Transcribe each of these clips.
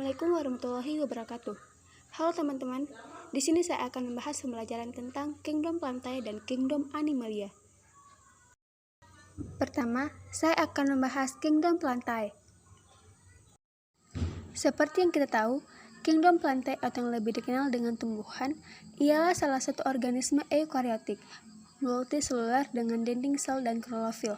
Assalamualaikum warahmatullahi wabarakatuh. Halo teman-teman, di sini saya akan membahas pembelajaran tentang Kingdom Plantae dan Kingdom Animalia. Pertama, saya akan membahas Kingdom Plantae. Seperti yang kita tahu, Kingdom Plantae atau yang lebih dikenal dengan tumbuhan ialah salah satu organisme eukariotik, multiselular dengan dinding sel dan klorofil.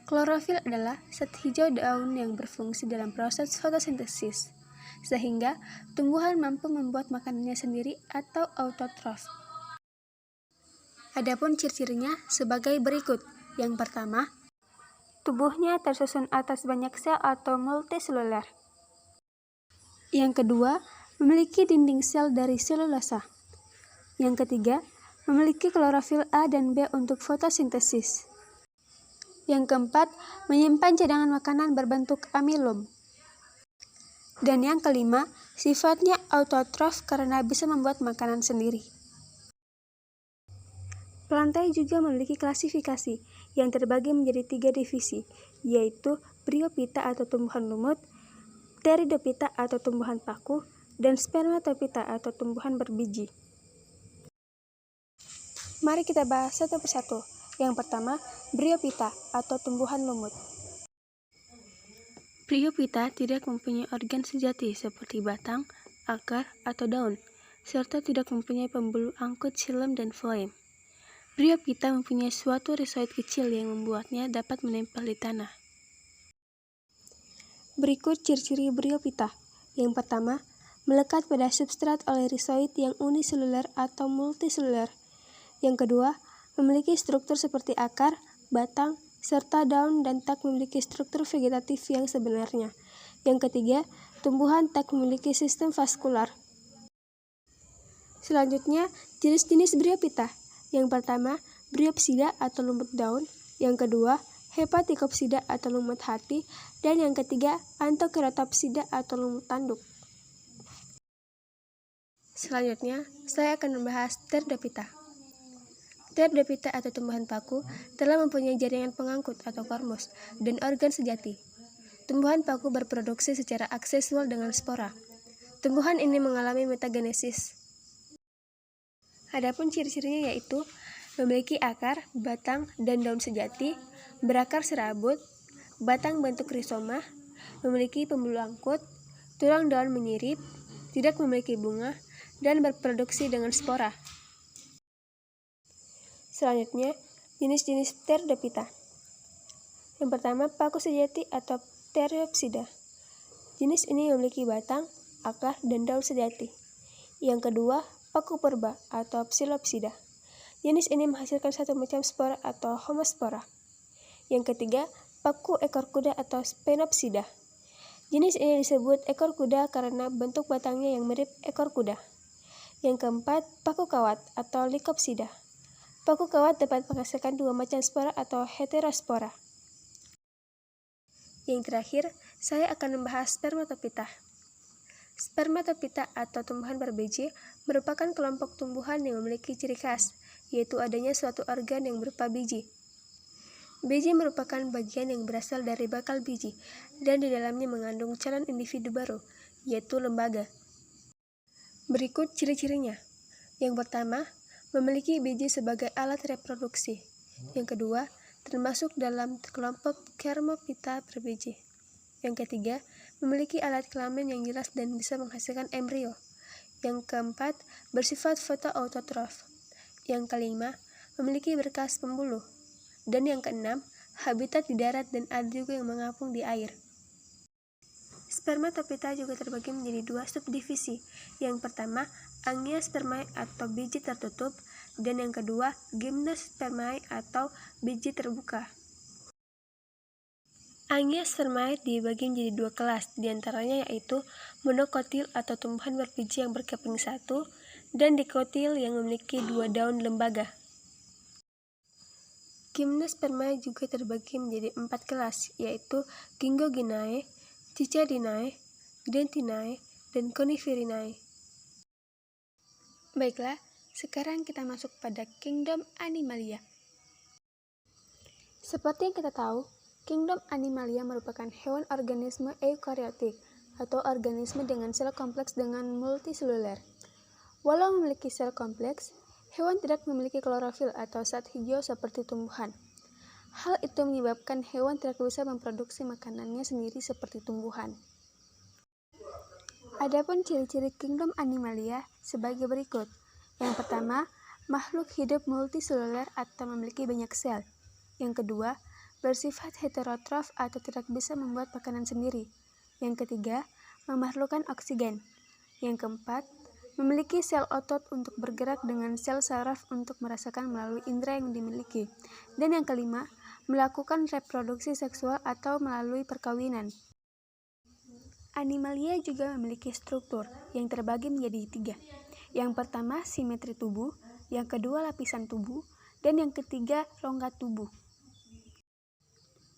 Klorofil adalah zat hijau daun yang berfungsi dalam proses fotosintesis, sehingga tumbuhan mampu membuat makanannya sendiri atau autotrof. Adapun ciri-cirinya sebagai berikut. Yang pertama, tubuhnya tersusun atas banyak sel atau multiselular. Yang kedua, memiliki dinding sel dari selulosa. Yang ketiga, memiliki klorofil A dan B untuk fotosintesis. Yang keempat, menyimpan cadangan makanan berbentuk amilum. Dan yang kelima, sifatnya autotrof karena bisa membuat makanan sendiri. Plantae juga memiliki klasifikasi yang terbagi menjadi 3 divisi, yaitu Bryophyta atau tumbuhan lumut, Pteridophyta atau tumbuhan paku, dan Spermatophyta atau tumbuhan berbiji. Mari kita bahas satu persatu. Yang pertama, Bryophyta atau tumbuhan lumut. Bryophyta tidak mempunyai organ sejati seperti batang, akar, atau daun, serta tidak mempunyai pembuluh angkut xilem dan floem. Bryophyta mempunyai suatu rizoid kecil yang membuatnya dapat menempel di tanah. Berikut ciri-ciri Bryophyta. Yang pertama, melekat pada substrat oleh rizoid yang uniseluler atau multiseluler. Yang kedua, memiliki struktur seperti akar, batang, serta daun dan tak memiliki struktur vegetatif yang sebenarnya. Yang ketiga, tumbuhan tak memiliki sistem vaskular. Selanjutnya, jenis-jenis Bryophyta. Yang pertama, Bryopsida atau lumut daun. Yang kedua, Hepaticopsida atau lumut hati. Dan yang ketiga, Anthokeratopsida atau lumut tanduk. Selanjutnya, saya akan membahas Pteridophyta. Pteridophyta atau tumbuhan paku telah mempunyai jaringan pengangkut atau kormus dan organ sejati. Tumbuhan paku berproduksi secara aksesual dengan spora. Tumbuhan ini mengalami metagenesis. Adapun ciri-cirinya yaitu memiliki akar, batang, dan daun sejati, berakar serabut, batang bentuk rizoma, memiliki pembuluh angkut, tulang daun menyirip, tidak memiliki bunga, dan berproduksi dengan spora. Selanjutnya, jenis-jenis Pteridophyta. Yang pertama, paku sejati atau Pteriopsida. Jenis ini memiliki batang, akar, dan daun sejati. Yang kedua, paku purba atau Psilopsida. Jenis ini menghasilkan satu macam spora atau homospora. Yang ketiga, paku ekor kuda atau Sphenopsida. Jenis ini disebut ekor kuda karena bentuk batangnya yang mirip ekor kuda. Yang keempat, paku kawat atau Lycopsida. Paku kawat dapat menghasilkan 2 macam spora atau heterospora. Yang terakhir, saya akan membahas Spermatophyta. Spermatophyta atau tumbuhan berbiji merupakan kelompok tumbuhan yang memiliki ciri khas, yaitu adanya suatu organ yang berupa biji. Biji merupakan bagian yang berasal dari bakal biji, dan di dalamnya mengandung calon individu baru, yaitu lembaga. Berikut ciri-cirinya. Yang pertama, memiliki biji sebagai alat reproduksi. Yang kedua, termasuk dalam kelompok Kermophyta berbiji. Yang ketiga, memiliki alat kelamin yang jelas dan bisa menghasilkan embrio. Yang keempat, bersifat fotoautotrof. Yang kelima, memiliki berkas pembuluh. Dan yang keenam, habitat di darat dan ada juga yang mengapung di air. Spermatophyta juga terbagi menjadi 2 subdivisi. Yang pertama, Angiospermae atau biji tertutup, dan yang kedua, Gymnospermae atau biji terbuka. Angiospermae dibagi menjadi 2 kelas, diantaranya yaitu monokotil atau tumbuhan berbiji yang berkeping 1, dan dikotil yang memiliki 2 daun lembaga. Gymnospermae juga terbagi menjadi 4 kelas, yaitu Gyngoginae, Cicadinae, Gdentinae, dan Coniferinae. Baiklah, sekarang kita masuk pada Kingdom Animalia. Seperti yang kita tahu, Kingdom Animalia merupakan hewan organisme eukariotik atau organisme dengan sel kompleks dengan multiseluler. Walau memiliki sel kompleks, hewan tidak memiliki klorofil atau zat hijau seperti tumbuhan. Hal itu menyebabkan hewan tidak bisa memproduksi makanannya sendiri seperti tumbuhan. Adapun ciri-ciri kingdom Animalia sebagai berikut. Yang pertama, makhluk hidup multiseluler atau memiliki banyak sel. Yang kedua, bersifat heterotrof atau tidak bisa membuat makanan sendiri. Yang ketiga, memerlukan oksigen. Yang keempat, memiliki sel otot untuk bergerak dengan sel saraf untuk merasakan melalui indera yang dimiliki. Dan yang kelima, melakukan reproduksi seksual atau melalui perkawinan. Animalia juga memiliki struktur yang terbagi menjadi 3. Yang pertama, simetri tubuh, yang kedua, lapisan tubuh, dan yang ketiga, rongga tubuh.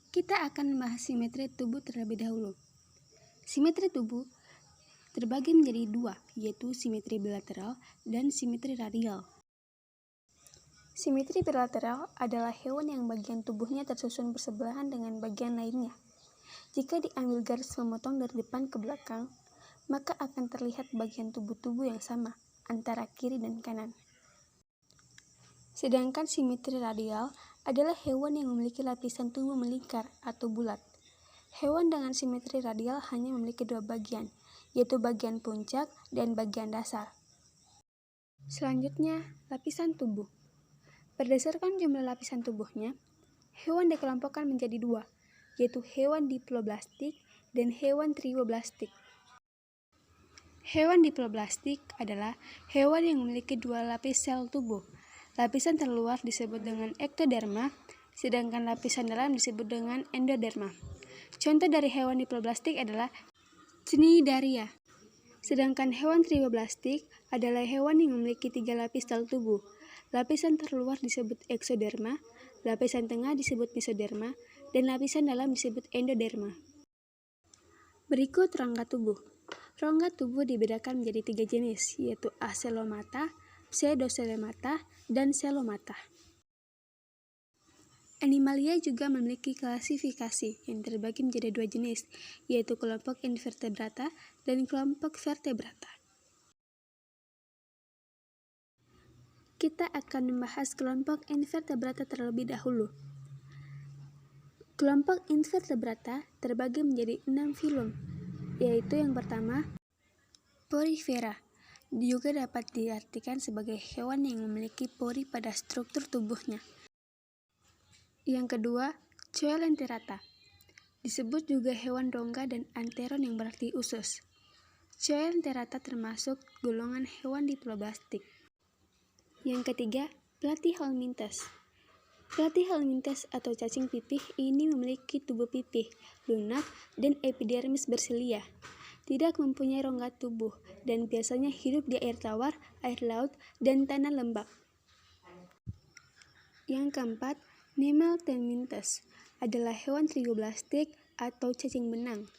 Kita akan membahas simetri tubuh terlebih dahulu. Simetri tubuh terbagi menjadi 2, yaitu simetri bilateral dan simetri radial. Simetri bilateral adalah hewan yang bagian tubuhnya tersusun bersebelahan dengan bagian lainnya. Jika diambil garis memotong dari depan ke belakang, maka akan terlihat bagian tubuh yang sama antara kiri dan kanan. Sedangkan simetri radial adalah hewan yang memiliki lapisan tubuh melingkar atau bulat. Hewan dengan simetri radial hanya memiliki 2 bagian, yaitu bagian puncak dan bagian dasar. Selanjutnya, lapisan tubuh. Berdasarkan jumlah lapisan tubuhnya, hewan dikelompokkan menjadi 2, yaitu hewan diploblastik dan hewan trioblastik. Hewan diploblastik adalah hewan yang memiliki 2 lapis sel tubuh. Lapisan terluar disebut dengan ektoderma, sedangkan lapisan dalam disebut dengan endoderma. Contoh dari hewan diploblastik adalah Cnidaria. Sedangkan hewan trioblastik adalah hewan yang memiliki 3 lapis sel tubuh. Lapisan terluar disebut eksoderma, lapisan tengah disebut mesoderma, dan lapisan dalam disebut endoderma. Berikut rongga tubuh. Rongga tubuh dibedakan menjadi 3 jenis, yaitu acelomata, pseudocelomata, dan celomata. Animalia juga memiliki klasifikasi yang terbagi menjadi 2 jenis, yaitu kelompok invertebrata dan kelompok vertebrata. Kita akan membahas kelompok invertebrata terlebih dahulu. Kelompok invertebrata terbagi menjadi 6 filum, yaitu yang pertama, Porifera. Juga dapat diartikan sebagai hewan yang memiliki pori pada struktur tubuhnya. Yang kedua, Coelenterata. Disebut juga hewan rongga dan anteron yang berarti usus. Coelenterata termasuk golongan hewan diploblastik. Yang ketiga, Platyhelminthes. Platyhelminthes atau cacing pipih ini memiliki tubuh pipih, lunak, dan epidermis bersilia. Tidak mempunyai rongga tubuh dan biasanya hidup di air tawar, air laut, dan tanah lembab. Yang keempat, Nemalthelminthes adalah hewan trioblastik atau cacing benang.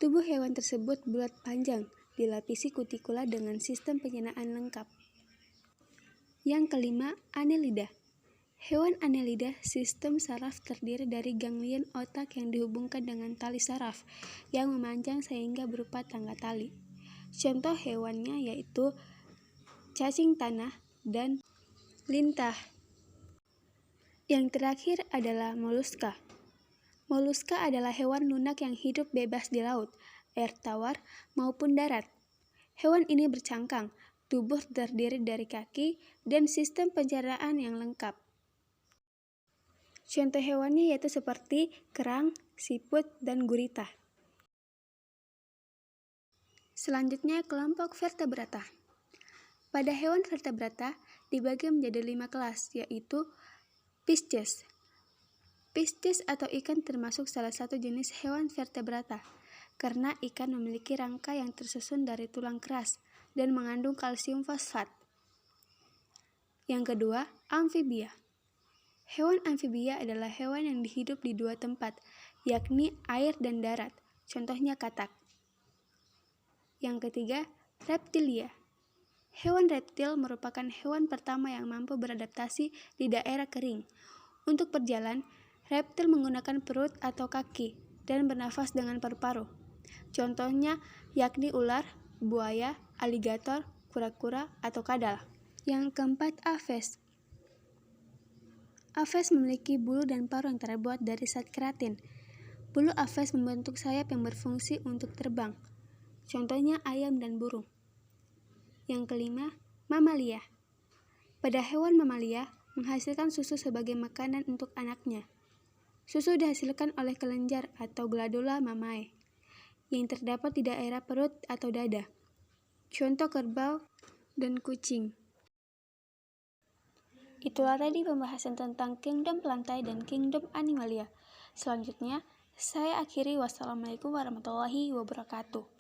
Tubuh hewan tersebut bulat panjang, dilapisi kutikula dengan sistem pencernaan lengkap. Yang kelima, Annelida. Hewan Annelida sistem saraf terdiri dari ganglion otak yang dihubungkan dengan tali saraf yang memanjang sehingga berupa tangga tali. Contoh hewannya yaitu cacing tanah dan lintah. Yang terakhir adalah moluska. Moluska adalah hewan lunak yang hidup bebas di laut, air tawar, maupun darat. Hewan ini bercangkang, tubuh terdiri dari kaki, dan sistem pencernaan yang lengkap. Contoh hewannya yaitu seperti kerang, siput, dan gurita. Selanjutnya, kelompok vertebrata. Pada hewan vertebrata dibagi menjadi 5 kelas, yaitu Pisces. Pisces atau ikan termasuk salah satu jenis hewan vertebrata, karena ikan memiliki rangka yang tersusun dari tulang keras dan mengandung kalsium fosfat. Yang kedua, amfibia. Hewan amfibia adalah hewan yang hidup di 2 tempat, yakni air dan darat, contohnya katak. Yang ketiga, reptilia. Hewan reptil merupakan hewan pertama yang mampu beradaptasi di daerah kering. Untuk berjalan, reptil menggunakan perut atau kaki dan bernafas dengan paru-paru. Contohnya yakni ular, buaya, aligator, kura-kura, atau kadal. Yang keempat, aves. Aves memiliki bulu dan paruh yang terbuat dari zat keratin. Bulu aves membentuk sayap yang berfungsi untuk terbang. Contohnya ayam dan burung. Yang kelima, mamalia. Pada hewan mamalia menghasilkan susu sebagai makanan untuk anaknya. Susu dihasilkan oleh kelenjar atau gladula mamae yang terdapat di daerah perut atau dada. Contoh kerbau dan kucing. Itulah tadi pembahasan tentang kingdom plantae dan kingdom animalia. Selanjutnya, saya akhiri. Wassalamualaikum warahmatullahi wabarakatuh.